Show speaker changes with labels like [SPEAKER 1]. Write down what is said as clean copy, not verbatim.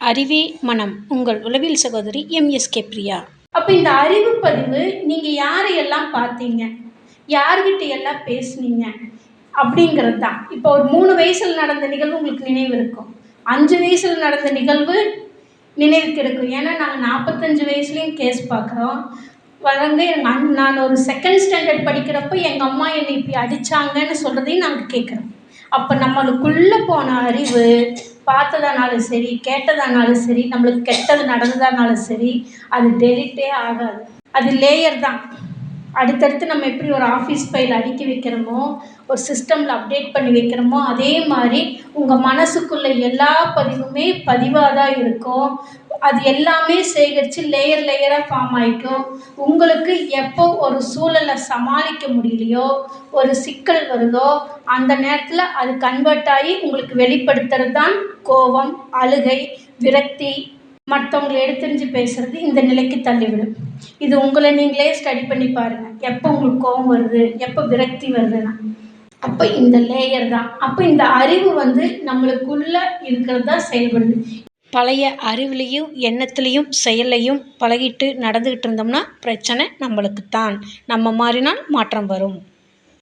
[SPEAKER 1] அறிவே மனம் உங்கள் உளவியல் சகோதரி எம்எஸ்கே பிரியா.
[SPEAKER 2] அப்போ இந்த அறிவு பதிவு நீங்கள் யாரையெல்லாம் பார்த்தீங்க, யார்கிட்ட எல்லாம் பேசுனீங்க அப்படிங்கிறது தான். இப்போ ஒரு 3 வயசில் நடந்த நிகழ்வு உங்களுக்கு நினைவு இருக்கும், 5 வயசில் நடந்த நிகழ்வு நினைவுக்கு இருக்கும். ஏன்னா நாங்கள் 45 வயசுலேயும் கேஸ் பார்க்குறோம். வந்து நான் ஒரு 2nd ஸ்டாண்டர்ட் படிக்கிறப்போ எங்கள் அம்மா என்னை இப்படி அடித்தாங்கன்னு சொல்கிறதையும் நாங்கள் கேட்குறோம். அப்போ நம்மளுக்குள்ளே போன அறிவு, பார்த்ததானாலும் சரி, கேட்டதானாலும் சரி, நம்மளுக்கு கெட்டது நடந்ததானாலும் சரி, அது டெலிட்டே ஆகாது. அது லேயர் தான். அடுத்தடுத்து நம்ம எப்படி ஒரு ஆஃபீஸ் ஃபைல் அடுக்கி வைக்கிறோமோ, ஒரு சிஸ்டமில் அப்டேட் பண்ணி வைக்கிறோமோ, அதே மாதிரி உங்கள் மனசுக்குள்ளே எல்லா பதிவுமே பதிவாக தான் இருக்கும். அது எல்லாமே சேகரித்து லேயர் லேயராக ஃபார்ம் ஆகிக்கும். உங்களுக்கு எப்போ ஒரு சூழலை சமாளிக்க முடியலையோ, ஒரு சிக்கல் வருதோ, அந்த நேரத்தில் அது கன்வெர்ட் ஆகி உங்களுக்கு வெளிப்படுத்துறது தான் கோபம், அழுகை, விரக்தி, மற்றவங்களை எடுத்தெறிஞ்சு பேசுகிறது. இந்த நிலைக்கு தள்ளிவிடும். இது உங்களை நீங்களே ஸ்டடி பண்ணி பாருங்கள், எப்போ உங்களுக்கு கோபம் வருது, எப்போ விரக்தி வருதுன்னா. அப்போ இந்த லேயர் தான். அப்போ இந்த அறிவு நம்மளுக்குள்ளே இருக்கிறது தான் செயல்படுது.
[SPEAKER 1] பழைய அறிவுலையும் எண்ணத்துலேயும் செயல்லையும் பழகிட்டு நடந்துக்கிட்டு இருந்தோம்னா பிரச்சனை நம்மளுக்குத்தான். நம்ம மாறினால் மாற்றம் வரும்.